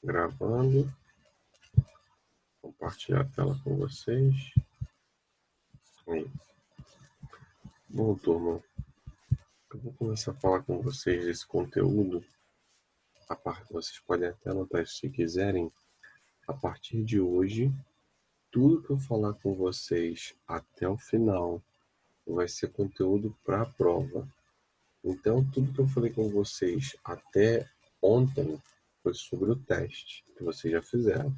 Gravando. Compartilhar a tela com vocês. Aí. Bom, turma, eu vou começar a falar com vocês desse conteúdo. Vocês podem até anotar isso se quiserem. A partir de hoje, tudo que eu falar com vocês até o final vai ser conteúdo para a prova. Então, tudo que eu falei com vocês até ontem foi sobre o teste que vocês já fizeram.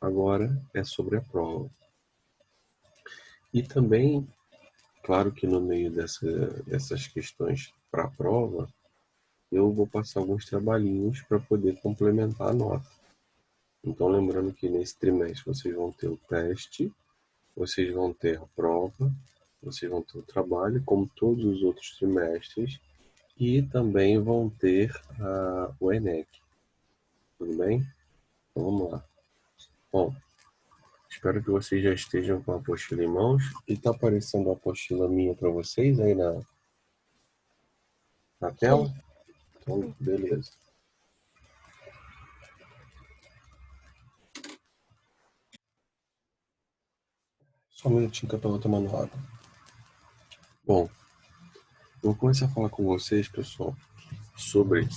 Agora é sobre a prova. E também, claro que no meio dessas questões para a prova, eu vou passar alguns trabalhinhos para poder complementar a nota. Então, lembrando que nesse trimestre vocês vão ter o teste, vocês vão ter a prova, vocês vão ter o trabalho, como todos os outros trimestres, e também vão ter o ENEC. Tudo bem? Então, vamos lá. Bom, espero que vocês já estejam com a apostila em mãos. E está aparecendo a apostila minha para vocês aí na tela? Sim. Então, beleza. Só um minutinho que eu estou tomando água. Bom, eu vou começar a falar com vocês, pessoal, sobre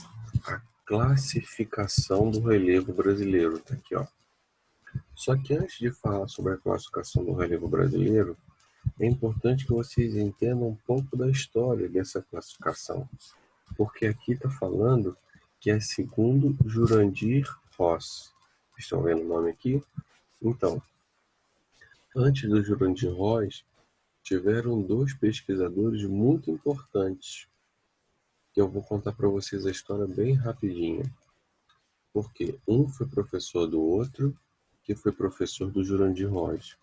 a classificação do relevo brasileiro. Tá aqui, ó. Só que antes de falar sobre a classificação do relevo brasileiro, é importante que vocês entendam um pouco da história dessa classificação. Porque aqui está falando que é segundo Jurandir Ross. Estão vendo o nome aqui? Então, antes do Jurandir Ross, tiveram dois pesquisadores muito importantes, que eu vou contar para vocês a história bem rapidinho. Porque um foi professor do outro, que foi professor do Jurandir Ross.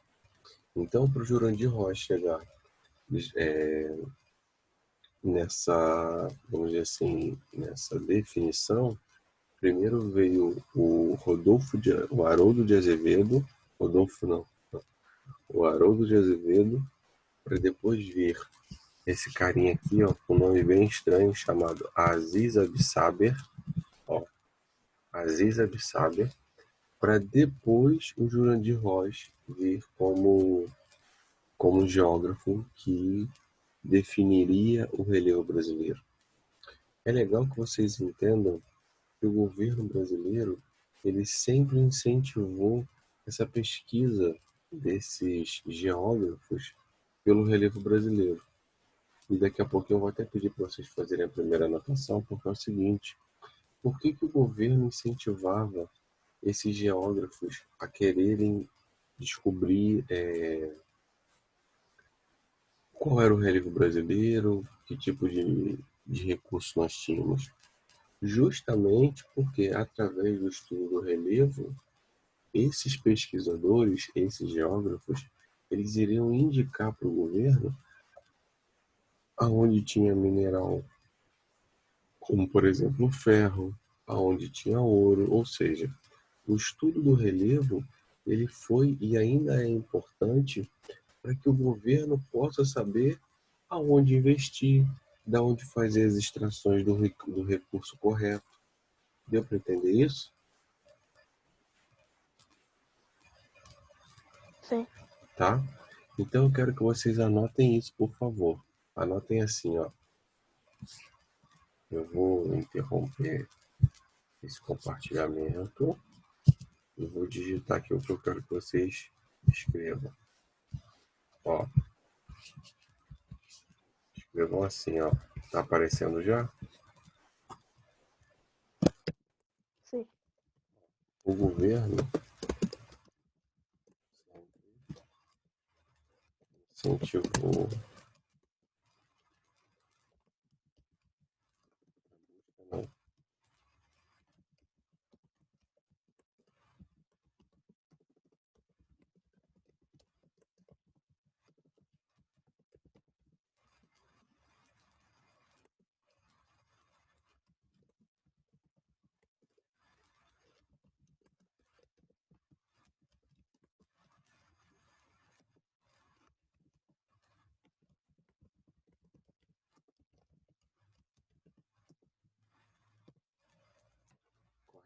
Então, para o Jurandir Ross chegar vamos dizer assim, nessa definição, primeiro veio o Haroldo de Azevedo, o Haroldo de Azevedo, para depois vir esse carinha aqui, ó, com um nome bem estranho, chamado Aziz Absaber, ó, Aziz Absaber, para depois o Jurandir Ross vir como geógrafo que definiria o relevo brasileiro. É legal que vocês entendam que o governo brasileiro ele sempre incentivou essa pesquisa desses geógrafos pelo relevo brasileiro. E daqui a pouco eu vou até pedir para vocês fazerem a primeira anotação, porque é o seguinte: por que o governo incentivava esses geógrafos a quererem descobrir qual era o relevo brasileiro, que tipo de recurso nós tínhamos? Justamente porque, através do estudo do relevo, esses pesquisadores, esses geógrafos, eles iriam indicar para o governo aonde tinha mineral, como por exemplo o ferro, aonde tinha ouro, ou seja, o estudo do relevo ele foi e ainda é importante para que o governo possa saber aonde investir, da onde fazer as extrações do recurso correto. Deu para entender isso? Sim. Tá? Então eu quero que vocês anotem isso, por favor. Anotem assim, ó. Eu vou interromper esse compartilhamento e vou digitar aqui o que eu quero que vocês escrevam. Ó, escrevam assim, ó. Tá aparecendo já? Sim. O governo incentivou não,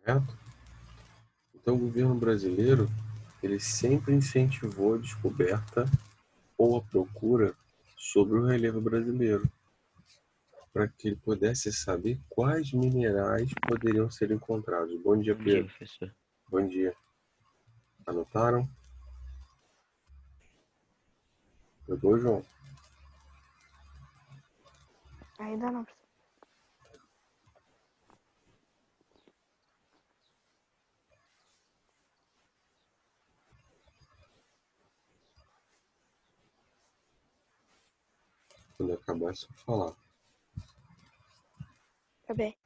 correto? Então, o governo brasileiro, ele sempre incentivou a descoberta ou a procura sobre o relevo brasileiro, para que ele pudesse saber quais minerais poderiam ser encontrados. Bom dia, Bom dia, Pedro. professor. Bom dia. Anotaram? Pegou, João? Ainda não, professor. Quando acabar, é só falar. Tá bem.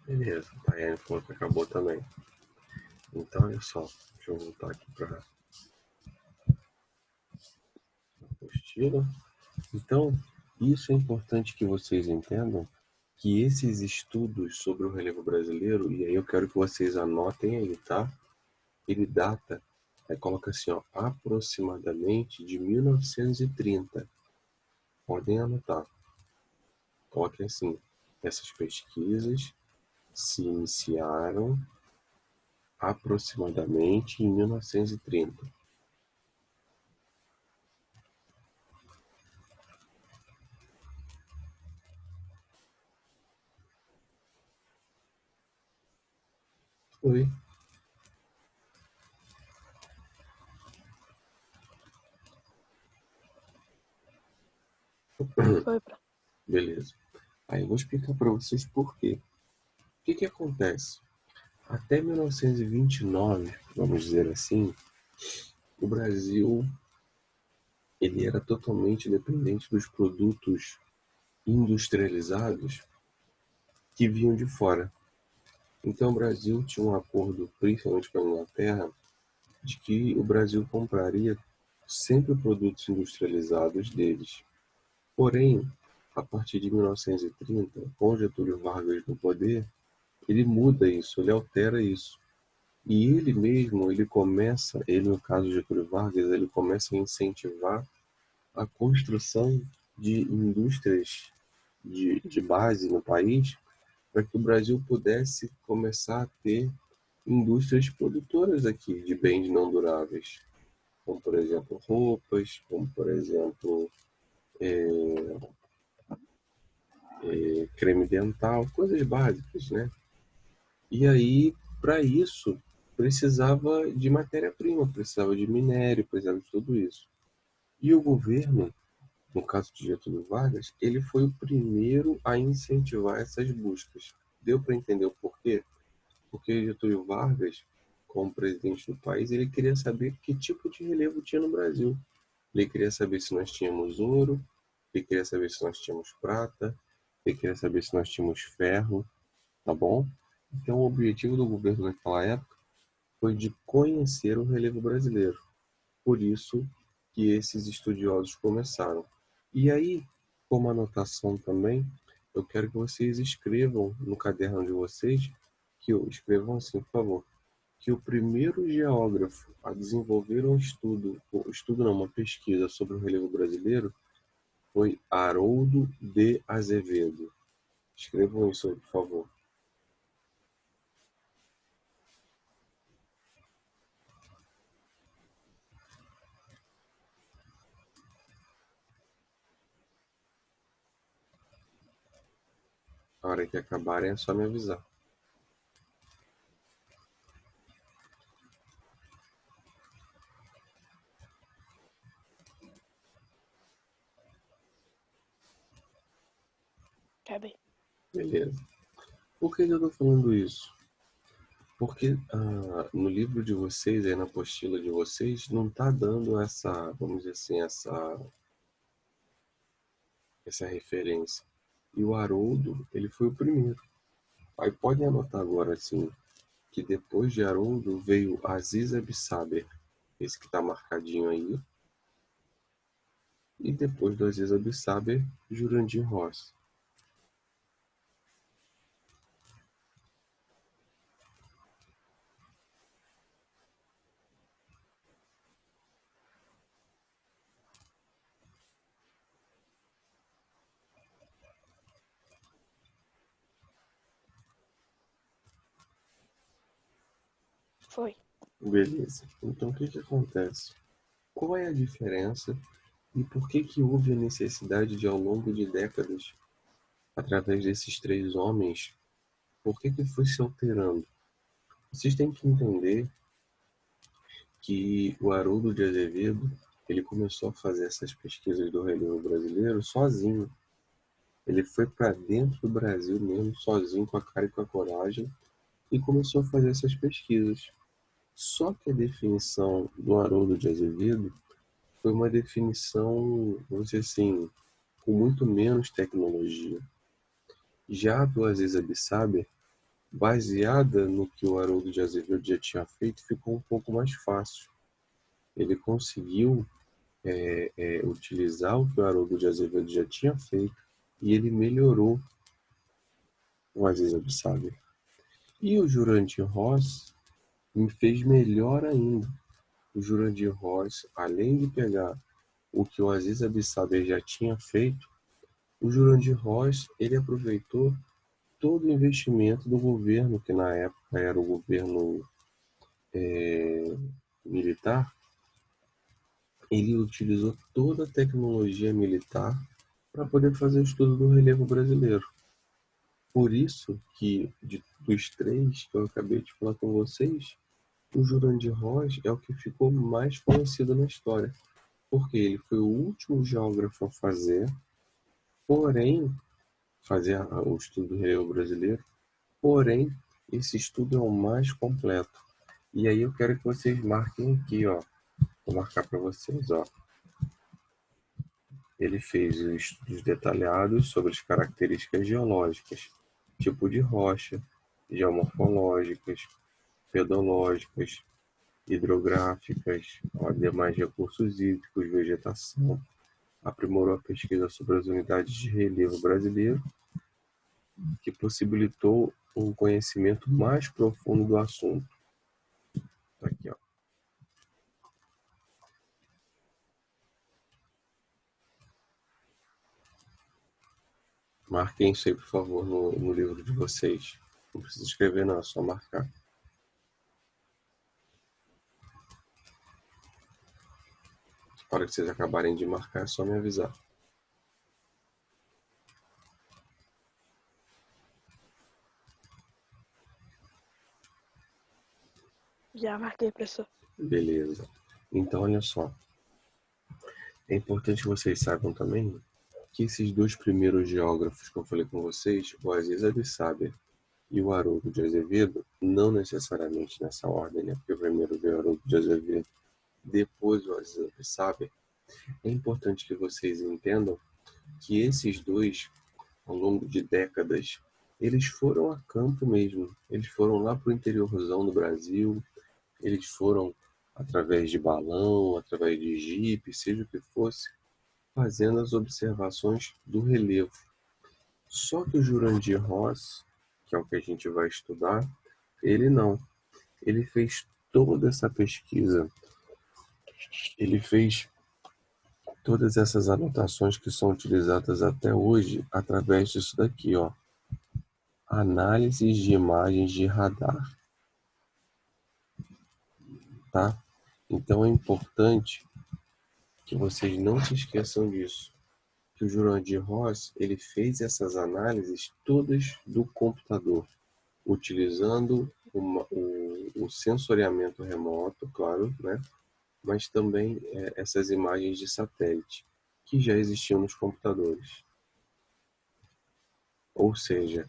Beleza. A Tayane falou que acabou também. Então, olha só. Deixa eu voltar aqui para a apostila. Então, isso é importante que vocês entendam, que esses estudos sobre o relevo brasileiro, e aí eu quero que vocês anotem aí, tá? Ele data, aí coloca assim, ó, aproximadamente de 1930. Podem anotar. Coloquem assim, essas pesquisas se iniciaram aproximadamente em 1930. Foi. Foi, prof. Beleza. Aí eu vou explicar para vocês por quê. O que que acontece? Até 1929, vamos dizer assim, o Brasil ele era totalmente dependente dos produtos industrializados que vinham de fora. Então o Brasil tinha um acordo, principalmente com a Inglaterra, de que o Brasil compraria sempre produtos industrializados deles. Porém, a partir de 1930, com Getúlio Vargas no poder, ele muda isso, ele altera isso. E ele mesmo, ele no caso de Getúlio Vargas, ele começa a incentivar a construção de indústrias de base no país, para que o Brasil pudesse começar a ter indústrias produtoras aqui de bens não duráveis, como por exemplo roupas, como por exemplo creme dental, coisas básicas, né? E aí, para isso, precisava de matéria-prima, precisava de minério, precisava de tudo isso. E o governo, no caso de Getúlio Vargas, ele foi o primeiro a incentivar essas buscas. Deu para entender o porquê? Porque Getúlio Vargas, como presidente do país, ele queria saber que tipo de relevo tinha no Brasil. Ele queria saber se nós tínhamos ouro, ele queria saber se nós tínhamos prata, ele queria saber se nós tínhamos ferro, tá bom? Então, o objetivo do governo naquela época foi de conhecer o relevo brasileiro. Por isso que esses estudiosos começaram. E aí, como anotação também, eu quero que vocês escrevam no caderno de vocês, escrevam assim, por favor, que o primeiro geógrafo a desenvolver uma pesquisa sobre o relevo brasileiro foi Haroldo de Azevedo. Escrevam isso aí, por favor. Na hora que acabarem é só me avisar. Tá bem. Beleza. Por que eu estou falando isso? Porque no livro de vocês, aí na apostila de vocês, não está dando essa, vamos dizer assim, essa referência. E o Haroldo, ele foi o primeiro. Aí podem anotar agora, assim, que depois de Haroldo veio Aziz Absaber, esse que está marcadinho aí. E depois do Aziz Absaber, Jurandir Rossi. Foi. Beleza. Então, o que que acontece? Qual é a diferença e por que que houve a necessidade de, ao longo de décadas, através desses três homens, por que que foi se alterando? Vocês têm que entender que o Haroldo de Azevedo, ele começou a fazer essas pesquisas do relevo brasileiro sozinho. Ele foi para dentro do Brasil mesmo, sozinho, com a cara e com a coragem, e começou a fazer essas pesquisas. Só que a definição do Haroldo de Azevedo foi uma definição, vamos dizer assim, com muito menos tecnologia. Já a do Aziz Abissaber, baseada no que o Haroldo de Azevedo já tinha feito, ficou um pouco mais fácil. Ele conseguiu utilizar o que o Haroldo de Azevedo já tinha feito e ele melhorou o Aziz Abissaber. E o Jurandir Ross me fez melhor ainda. O Jurandir Ross, além de pegar o que o Aziz Abissaber já tinha feito, o Jurandir Ross, ele aproveitou todo o investimento do governo, que na época era o governo militar. Ele utilizou toda a tecnologia militar para poder fazer o estudo do relevo brasileiro. Por isso que, dos três que eu acabei de falar com vocês, o Jurandir Ross é o que ficou mais conhecido na história, porque ele foi o último geógrafo a fazer, o estudo do relevo brasileiro, porém, esse estudo é o mais completo. E aí eu quero que vocês marquem aqui, ó. Vou marcar para vocês, ó. Ele fez os estudos detalhados sobre as características geológicas, tipo de rocha, geomorfológicas, pedológicas, hidrográficas, demais recursos hídricos, vegetação. Aprimorou a pesquisa sobre as unidades de relevo brasileiro, que possibilitou um conhecimento mais profundo do assunto. Tá aqui, ó. Marquem isso aí, por favor, no livro de vocês. Não precisa escrever, não, é só marcar. Na hora que vocês acabarem de marcar, é só me avisar. Já marquei, professor. Beleza. Então, olha só. É importante que vocês saibam também que esses dois primeiros geógrafos que eu falei com vocês, o Aziz Abissaber e o Haroldo de Azevedo, não necessariamente nessa ordem, né? Porque primeiro veio o Haroldo de Azevedo, depois o Aziz Abissaber. É importante que vocês entendam que esses dois, ao longo de décadas, eles foram a campo mesmo. Eles foram lá para o interiorzão do Brasil, eles foram através de balão, através de jipe, seja o que fosse, fazendo as observações do relevo. Só que o Jurandir Ross, que é o que a gente vai estudar, ele não. Ele fez toda essa pesquisa, ele fez todas essas anotações que são utilizadas até hoje através disso daqui, ó. Análises de imagens de radar, tá? Então é importante que vocês não se esqueçam disso. Que o Jurandir Ross, ele fez essas análises todas do computador, utilizando o sensoriamento remoto, claro, né? Mas também essas imagens de satélite, que já existiam nos computadores. Ou seja,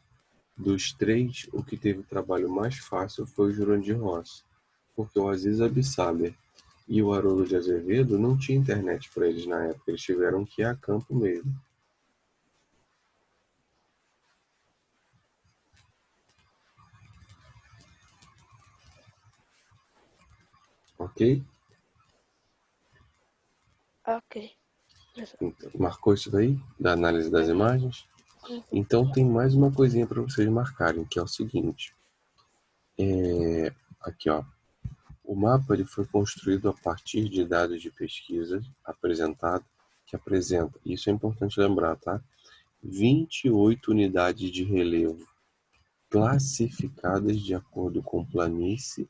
dos três, o que teve o trabalho mais fácil foi o Jurandir Ross, porque o Aziz Abissaber e o Haroldo de Azevedo não tinha internet para eles na época, eles tiveram que ir a campo mesmo. Ok? Ok, professor. Então, marcou isso daí? Da análise das imagens? Então tem mais uma coisinha para vocês marcarem, que é o seguinte. Aqui, ó. O mapa ele foi construído a partir de dados de pesquisa que apresenta, isso é importante lembrar, tá? 28 unidades de relevo classificadas de acordo com planície,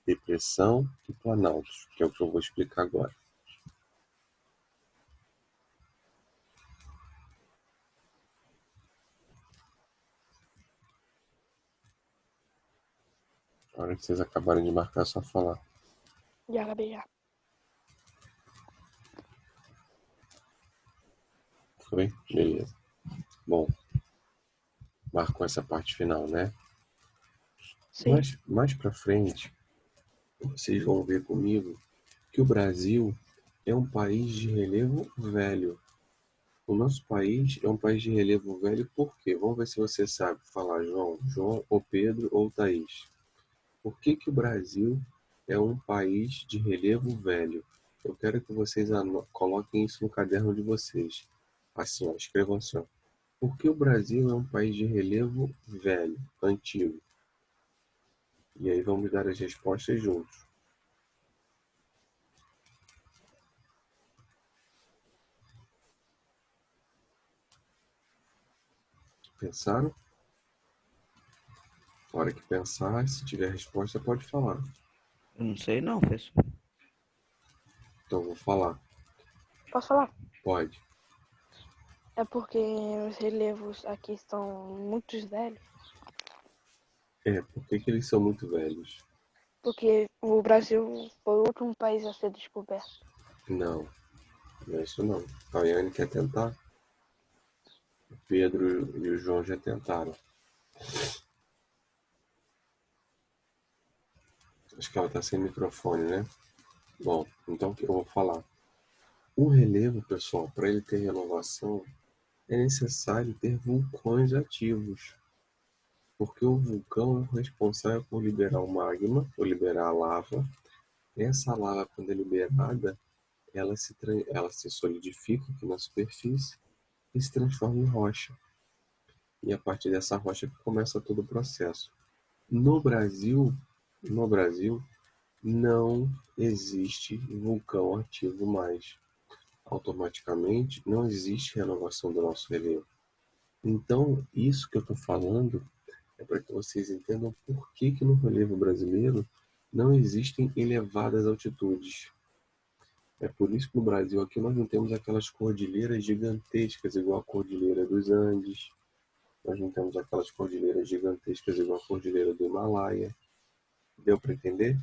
depressão e planaltos, que é o que eu vou explicar agora. A hora que vocês acabarem de marcar, é só falar. Já acabei já. Foi? Beleza. Bom, marcou essa parte final, né? Sim. Mas mais para frente, vocês vão ver comigo que o Brasil é um país de relevo velho. O nosso país é um país de relevo velho por quê? Vamos ver se você sabe falar, João. João ou Pedro ou Thaís. Por que que o Brasil é um país de relevo velho? Eu quero que vocês coloquem isso no caderno de vocês. Assim, ó, escrevam assim, ó. Por que o Brasil é um país de relevo velho, antigo? E aí vamos dar as respostas juntos. Pensaram? Na hora que pensar, se tiver resposta, pode falar. Eu não sei não, professor. Então vou falar. Posso falar? Pode. É porque os relevos aqui estão muito velhos. Por que que eles são muito velhos? Porque o Brasil foi o último país a ser descoberto. Não, não é isso não. A Tayane quer tentar. O Pedro e o João já tentaram. Acho que ela está sem microfone, né? Bom, então eu vou falar. O relevo, pessoal, para ele ter renovação, é necessário ter vulcões ativos. Porque o vulcão é o responsável por liberar o magma, por liberar a lava. Essa lava, quando é liberada, ela se solidifica aqui na superfície e se transforma em rocha. E a partir dessa rocha que começa todo o processo. No Brasil, no Brasil, não existe vulcão ativo mais. Automaticamente, não existe renovação do nosso relevo. Então, isso que eu estou falando é para que vocês entendam por que que no relevo brasileiro não existem elevadas altitudes. É por isso que no Brasil aqui nós não temos aquelas cordilheiras gigantescas igual a Cordilheira dos Andes. Nós não temos aquelas cordilheiras gigantescas igual a Cordilheira do Himalaia. Deu para entender?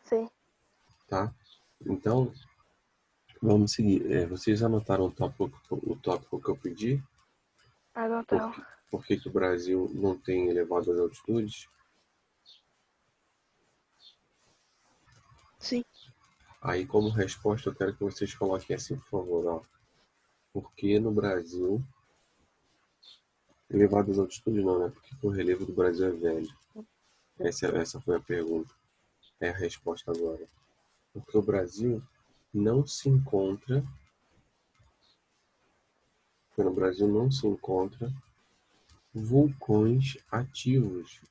Sim. Tá? Então, vamos seguir. Vocês anotaram o tópico que eu pedi? Adotar. Por que que o Brasil não tem elevadas altitudes? Sim. Aí, como resposta, eu quero que vocês coloquem assim, por favor, ó. Por que no Brasil, elevadas altitudes não, né? Porque o relevo do Brasil é velho. Essa foi a pergunta. É a resposta agora. Porque o Brasil não se encontra, no Brasil não se encontra vulcões ativos.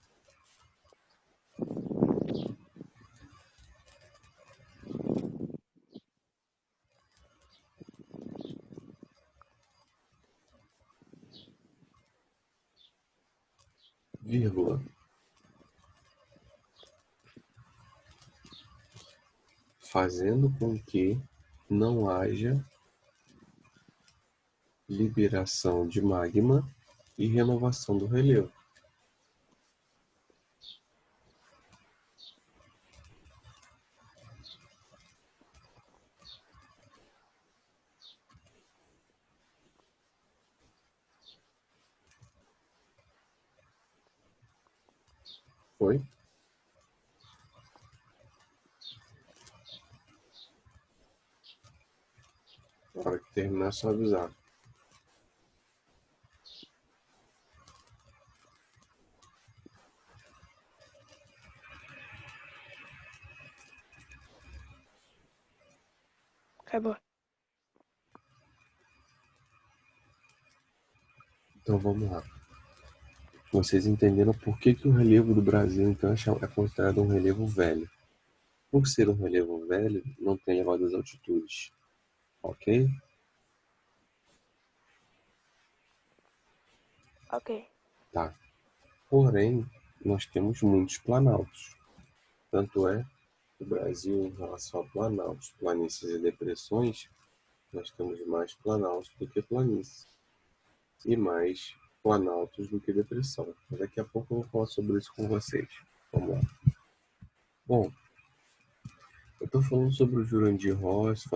Vírgula. Fazendo com que não haja liberação de magma e renovação do relevo. Foi? Na hora que terminar, é só avisar. Acabou. Então vamos lá. Vocês entenderam por que que o relevo do Brasil então é considerado um relevo velho. Por ser um relevo velho, não tem elevadas altitudes. Ok? Ok. Tá. Porém, nós temos muitos planaltos. Tanto é que o Brasil, em relação a planaltos, planícies e depressões, nós temos mais planaltos do que planícies. E mais planaltos do que depressão. Daqui a pouco eu vou falar sobre isso com vocês. Vamos lá. Bom, eu estou falando sobre o Jurandir Ross,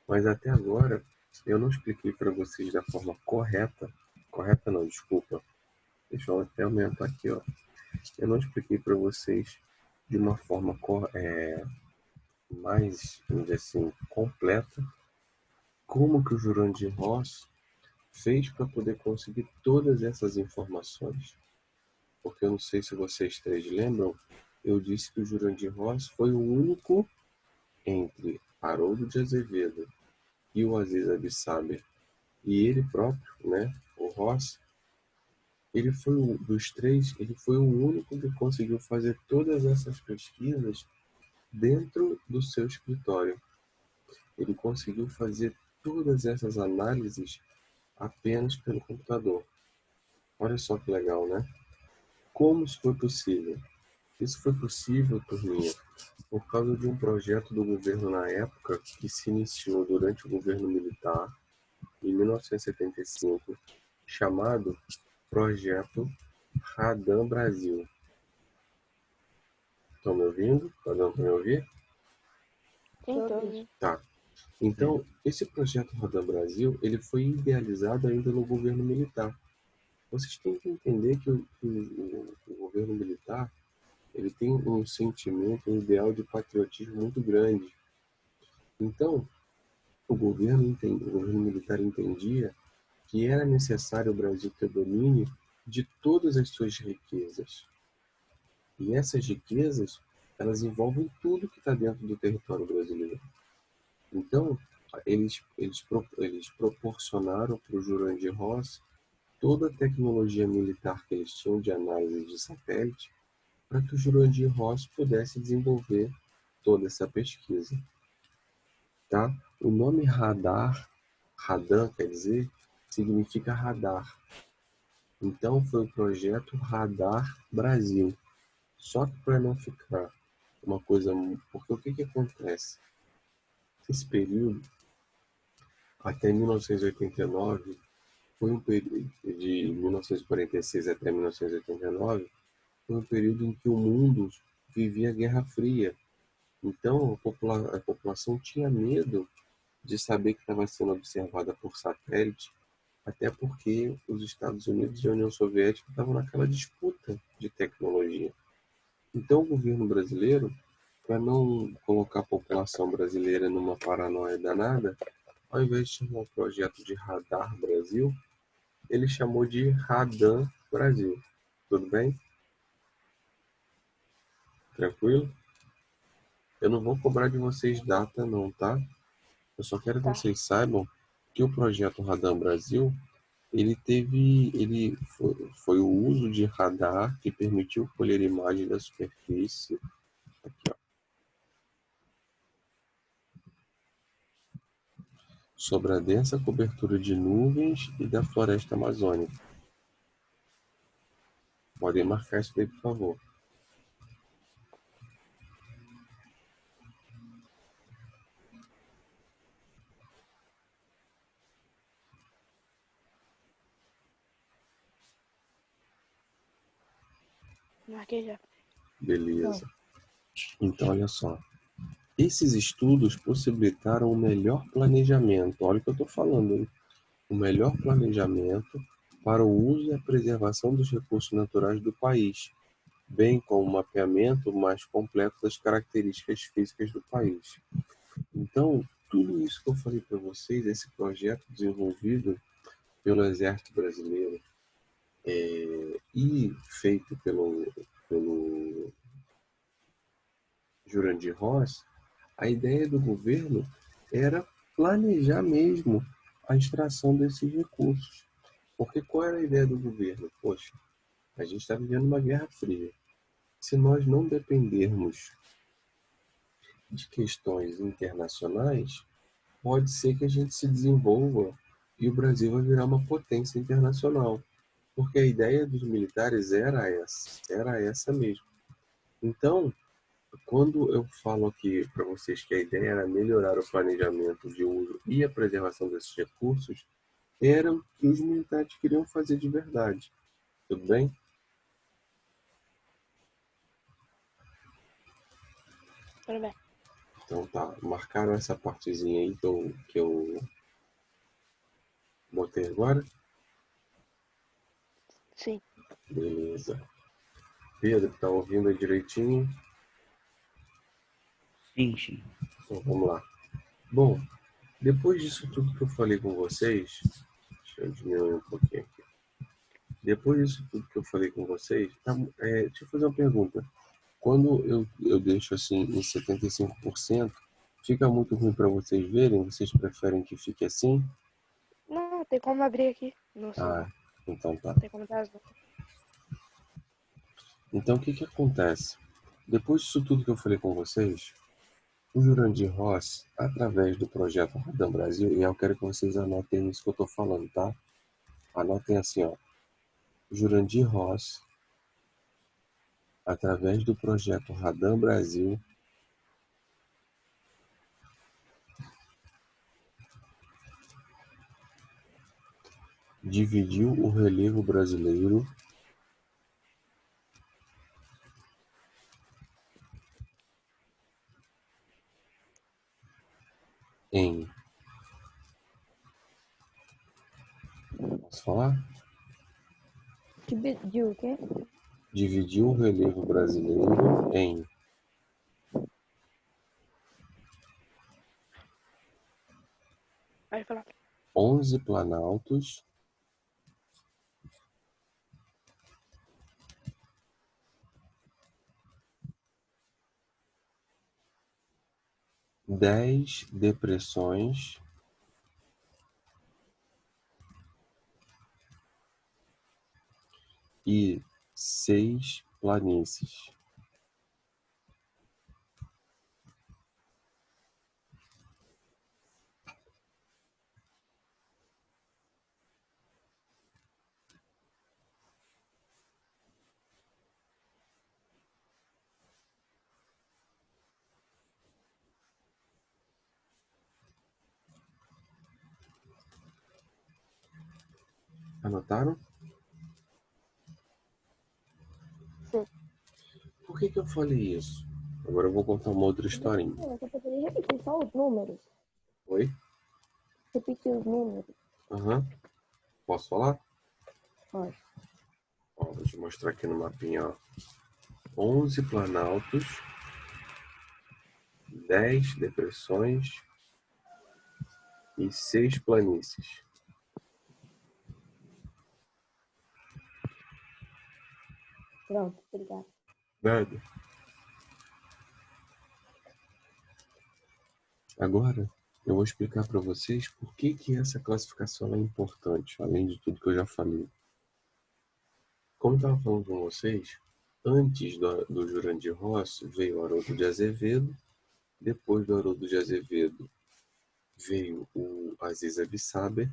mas até agora eu não expliquei para vocês da forma correta. Correta não, desculpa. Deixa eu até aumentar aqui, ó. Eu não expliquei para vocês de uma forma mais, vamos dizer assim, completa, como que o Jurandir Ross fez para poder conseguir todas essas informações. Porque eu não sei se vocês três lembram, eu disse que o Jurandir Ross foi o único entre Haroldo de Azevedo e o Aziz Abissaber e ele próprio, né, o Ross, ele foi dos três, ele foi o único que conseguiu fazer todas essas pesquisas dentro do seu escritório. Ele conseguiu fazer todas essas análises apenas pelo computador. Olha só que legal, né? Como isso foi possível? Isso foi possível, turminha, por causa de um projeto do governo na época que se iniciou durante o governo militar, em 1975, chamado Projeto Radan Brasil. Estão me ouvindo? Está dando para me ouvir? Sim, tô ouvindo. Tá. Então, esse projeto Radan Brasil, ele foi idealizado ainda no governo militar. Vocês têm que entender que o governo militar, ele tem um sentimento, um ideal de patriotismo muito grande. Então, o governo militar entendia que era necessário o Brasil ter domínio de todas as suas riquezas. E essas riquezas, elas envolvem tudo que está dentro do território brasileiro. Então, eles proporcionaram para o Jurandir Ross toda a tecnologia militar que eles tinham de análise de satélite para que o Jurandir Ross pudesse desenvolver toda essa pesquisa. Tá? O nome Radan quer dizer, significa radar. Então foi o projeto Radar Brasil. Só que para não ficar uma coisa... Porque o que acontece? Esse período, até 1989, foi um período de 1946 até 1989, foi um período em que o mundo vivia a Guerra Fria. Então a população tinha medo de saber que estava sendo observada por satélite, até porque os Estados Unidos e a União Soviética estavam naquela disputa de tecnologia. Então o governo brasileiro, para não colocar a população brasileira numa paranoia danada, ao invés de chamar o projeto de Radar Brasil, ele chamou de Radan Brasil. Tudo bem? Tranquilo? Eu não vou cobrar de vocês data não, tá? Eu só quero que Tá. vocês saibam que o projeto Radan Brasil, ele foi o uso de radar que permitiu colher imagem da superfície. Aqui, ó. Sobre a densa cobertura de nuvens e da floresta amazônica. Podem marcar isso daí, por favor. Marquei já. Beleza. Então, olha só. Esses estudos possibilitaram o melhor planejamento. Olha o que eu estou falando, hein? O melhor planejamento para o uso e a preservação dos recursos naturais do país, bem como o mapeamento mais completo das características físicas do país. Então, tudo isso que eu falei para vocês, esse projeto desenvolvido pelo Exército Brasileiro e feito pelo Jurandir Ross, a ideia do governo era planejar mesmo a extração desses recursos. Porque qual era a ideia do governo? Poxa, a gente está vivendo uma guerra fria. Se nós não dependermos de questões internacionais, pode ser que a gente se desenvolva e o Brasil vai virar uma potência internacional. Porque a ideia dos militares era essa mesmo. Então, quando eu falo aqui para vocês que a ideia era melhorar o planejamento de uso e a preservação desses recursos, era o que os militares queriam fazer de verdade. Tudo bem? Tudo bem. Então tá, marcaram essa partezinha aí que eu botei agora? Sim. Beleza. Pedro, tá ouvindo aí direitinho? Sim, sim. Então vamos lá. Bom, depois disso tudo que eu falei com vocês, deixa eu diminuir um pouquinho aqui. Depois disso tudo que eu falei com vocês, deixa eu fazer uma pergunta. Quando eu deixo assim em 75%, fica muito ruim para vocês verem? Vocês preferem que fique assim? Não, tem como abrir aqui no Ah, celular. então tá. Tem como dar as notas. Então o que que acontece? Depois disso tudo que eu falei com vocês, o Jurandir Ross, através do projeto Radam Brasil, e eu quero que vocês anotem isso que eu estou falando, tá? Anotem assim, ó. Jurandir Ross, através do projeto Radam Brasil, dividiu o relevo brasileiro em... Posso falar? Dividiu o quê? Dividiu o relevo brasileiro em Pode falar. 11 planaltos, 10 depressões e 6 planícies. Anotaram? Sim. Por que que eu falei isso? Agora eu vou contar uma outra historinha. Você poderia repetir só os números? Oi? Repetir os números? Aham. Posso falar? Pode. Ó, vou te mostrar aqui no mapinha, ó. 11 planaltos, 10 depressões e 6 planícies. Pronto, obrigado. Nada. Agora eu vou explicar para vocês por que que essa classificação é importante, além de tudo que eu já falei. Como eu estava falando com vocês, antes do Jurandir Ross veio o Haroldo de Azevedo, depois do Haroldo de Azevedo veio o Aziz Abissaber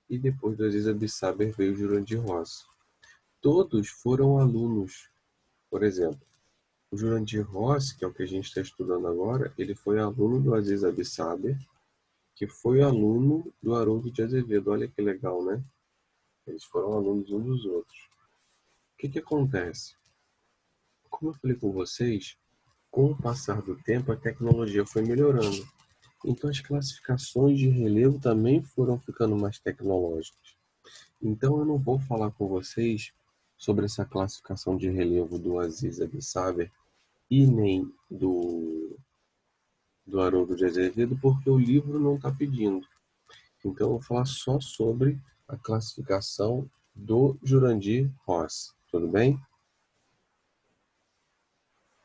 e depois do Aziz Abissaber veio o Jurandir Ross. Todos foram alunos. Por exemplo, o Jurandir Ross, que é o que a gente está estudando agora, ele foi aluno do Aziz Abissaber, que foi aluno do Haroldo de Azevedo. Olha que legal, né? Eles foram alunos uns dos outros. O que que acontece? Como eu falei com vocês, com o passar do tempo, a tecnologia foi melhorando. Então, as classificações de relevo também foram ficando mais tecnológicas. Então, eu não vou falar com vocês sobre essa classificação de relevo do Aziz Abissaber e nem do Haroldo de Azevedo, porque o livro não está pedindo. Então, eu vou falar só sobre a classificação do Jurandir Ross. Tudo bem?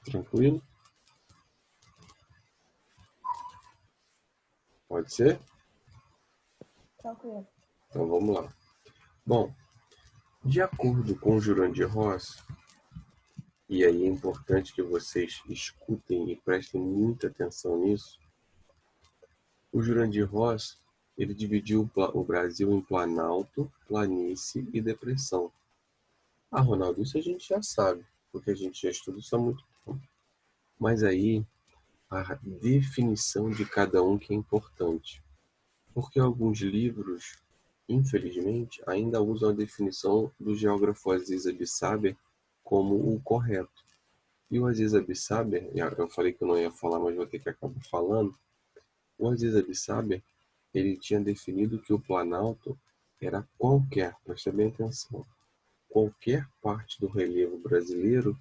Tranquilo? Pode ser? Tranquilo. Então, vamos lá. Bom, de acordo com o Jurandir Ross, e aí é importante que vocês escutem e prestem muita atenção nisso, o Jurandir Ross, ele dividiu o Brasil em planalto, planície e depressão. Ah, Ronaldo, isso a gente já sabe, porque a gente já estuda isso há muito tempo. Mas aí, a definição de cada um que é importante. Porque alguns livros, infelizmente, ainda usam a definição do geógrafo Aziz Abissaber como o correto. E o Aziz Abissaber, eu falei que eu não ia falar, mas vou ter que acabar falando. O Aziz Abissaber, ele tinha definido que o Planalto era qualquer, preste bem atenção, qualquer parte do relevo brasileiro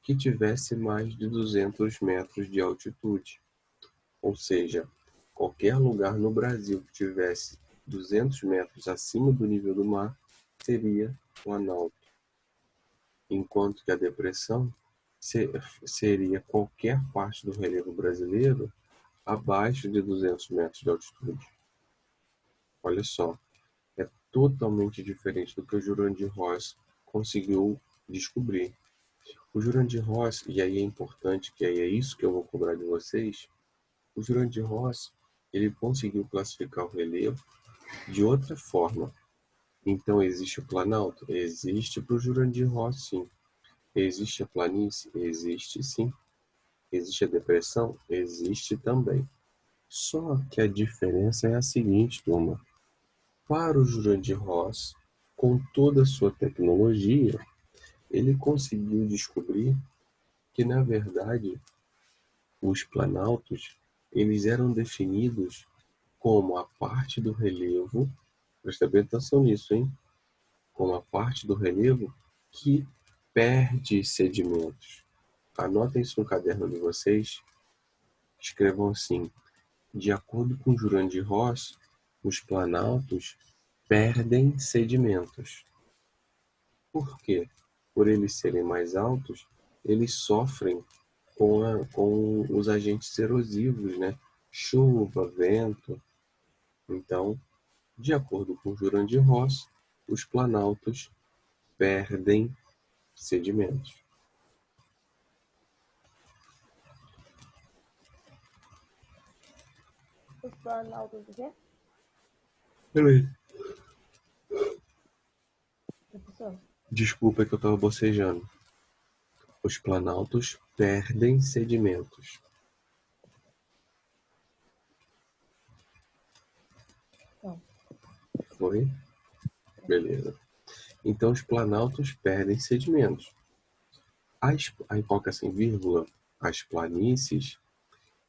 que tivesse mais de 200 metros de altitude. Ou seja, qualquer lugar no Brasil que tivesse 200 metros acima do nível do mar seria Planalto. Enquanto que a depressão seria qualquer parte do relevo brasileiro abaixo de 200 metros de altitude. Olha só, é totalmente diferente do que o Jurandir Ross conseguiu descobrir. O Jurandir Ross, e aí é importante, que aí é isso que eu vou cobrar de vocês, o Jurandir Ross, ele conseguiu classificar o relevo de outra forma. Então, existe o Planalto? Existe para o Jurandir Ross, sim. Existe a planície? Existe, sim. Existe a depressão? Existe também. Só que a diferença é a seguinte, turma. Para o Jurandir Ross, com toda a sua tecnologia, ele conseguiu descobrir que, na verdade, os planaltos eles eram definidos como a parte do relevo, presta bem atenção nisso, hein? Como a parte do relevo que perde sedimentos. Anotem isso no caderno de vocês, escrevam assim: de acordo com Jurandir Ross, os planaltos perdem sedimentos. Por quê? Por eles serem mais altos, eles sofrem com os agentes erosivos, né? Chuva, vento. Então, de acordo com Jurandir Ross, os planaltos perdem sedimentos. Os planaltos do quê? Peraí. Professor? Desculpa que eu estava bocejando. Os planaltos perdem sedimentos. Não. Foi? Beleza. Então, os planaltos perdem sedimentos. Aí coloca assim, vírgula, as planícies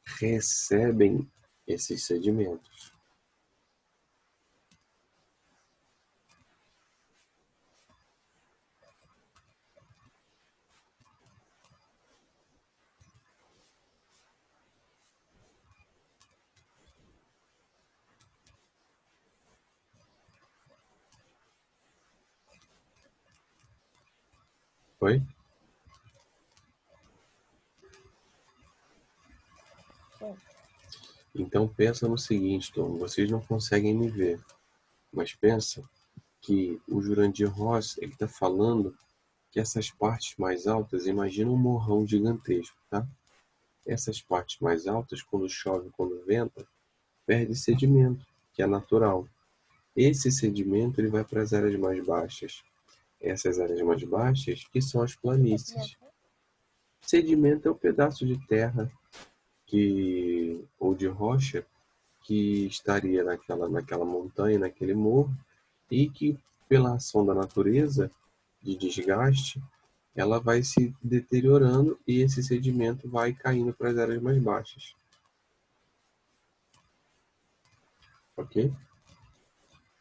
recebem esses sedimentos. Foi? Sim. Então pensa no seguinte, Tom, vocês não conseguem me ver, mas pensa que o Jurandir Ross ele está falando que essas partes mais altas, imagina um morrão gigantesco, tá? Essas partes mais altas, quando chove, quando venta, perde sedimento, que é natural. Esse sedimento ele vai para as áreas mais baixas. Essas áreas mais baixas que são as planícies. Sedimento é o pedaço de terra ou de rocha que estaria naquela montanha, naquele morro, e que, pela ação da natureza, de desgaste, ela vai se deteriorando e esse sedimento vai caindo para as áreas mais baixas. Ok?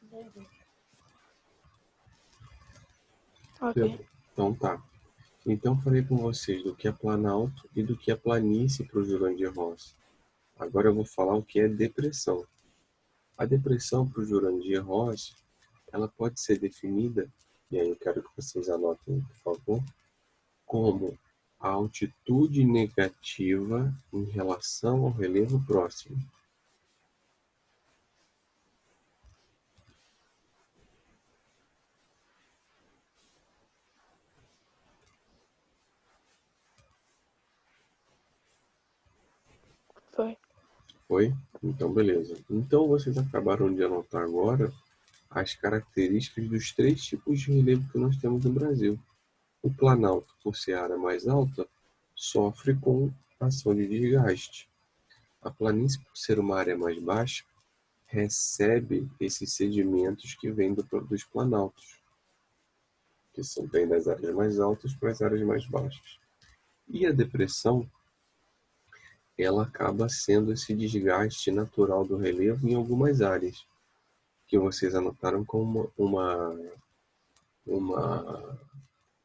Entendi. Beleza. Ok. Então tá. Então falei com vocês do que é planalto e do que é planície para o Jurandir Ross. Agora eu vou falar o que é depressão. A depressão para o Jurandir Ross, ela pode ser definida, e aí eu quero que vocês anotem, por favor, como a altitude negativa em relação ao relevo próximo. Foi. Foi? Então, beleza. Então, vocês acabaram de anotar agora as características dos três tipos de relevo que nós temos no Brasil. O planalto, por ser a área mais alta, sofre com ação de desgaste. A planície, por ser uma área mais baixa, recebe esses sedimentos que vêm dos planaltos, que vêm das áreas mais altas para as áreas mais baixas. E a depressão, ela acaba sendo esse desgaste natural do relevo em algumas áreas, que vocês anotaram como uma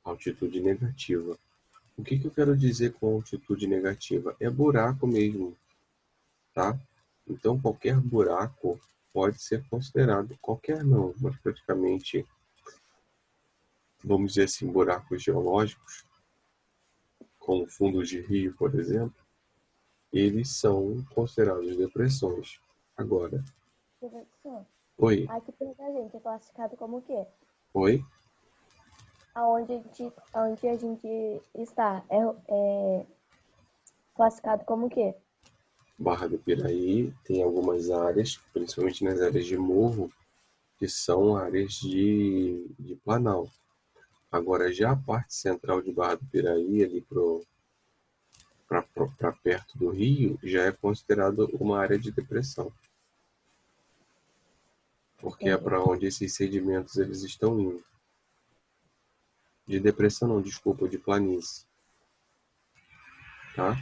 altitude negativa. O que eu quero dizer com altitude negativa? É buraco mesmo, tá? Então, qualquer buraco pode ser considerado, qualquer não, mas praticamente, vamos dizer assim, buracos geológicos, como fundos de rio, por exemplo, eles são considerados depressões. Agora, Professor, oi, aqui perto da gente é classificado como o quê? oi, Onde a gente está é classificado como o quê? Barra do Piraí tem algumas áreas, principalmente nas áreas de morro, que são áreas de planalto. Agora, já a parte central de Barra do Piraí, ali para perto do rio, já é considerado uma área de depressão. Porque é para onde esses sedimentos eles estão indo. De depressão não, desculpa, de planície. Tá?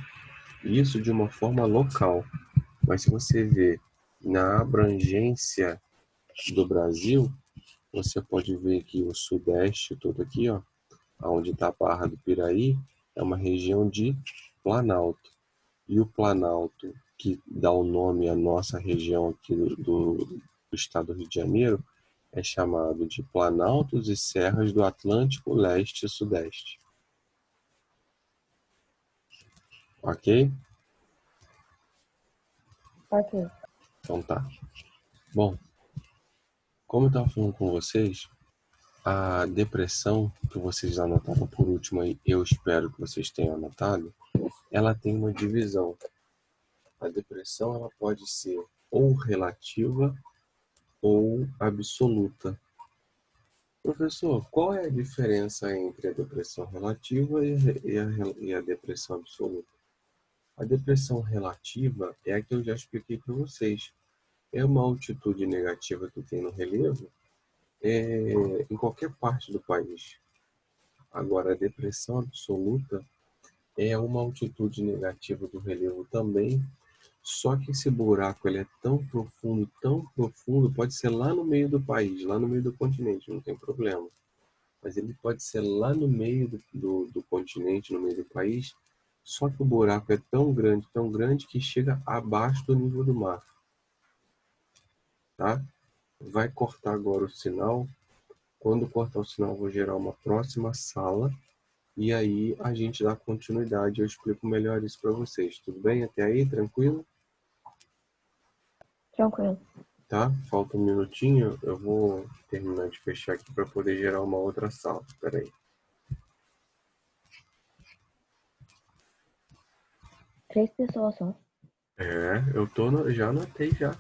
Isso de uma forma local. Mas se você vê na abrangência do Brasil, você pode ver que o sudeste todo aqui, ó, onde está a Barra do Piraí, é uma região de planalto. E o planalto que dá o nome à nossa região aqui do estado do Rio de Janeiro é chamado de Planaltos e Serras do Atlântico Leste e Sudeste. Ok? Ok. Então tá. Bom, como eu estava falando com vocês, a depressão que vocês anotaram por último aí, eu espero que vocês tenham anotado, ela tem uma divisão. A depressão ela pode ser ou relativa ou absoluta. Professor, qual é a diferença entre a depressão relativa e a depressão absoluta? A depressão relativa é a que eu já expliquei para vocês. É uma altitude negativa que tem no relevo em qualquer parte do país. Agora, a depressão absoluta é uma altitude negativa do relevo também, só que esse buraco ele é tão profundo, pode ser lá no meio do país, lá no meio do continente, não tem problema. Mas ele pode ser lá no meio do continente, no meio do país, só que o buraco é tão grande, que chega abaixo do nível do mar. Tá? Vai cortar agora o sinal. Quando cortar o sinal, eu vou gerar uma próxima sala. E aí a gente dá continuidade. Eu explico melhor isso para vocês. Tudo bem? Até aí? Tranquilo? Tranquilo. Tá? Falta um minutinho. Eu vou terminar de fechar aqui para poder gerar uma outra sala. Espera aí. 3 pessoas só. Já anotei já.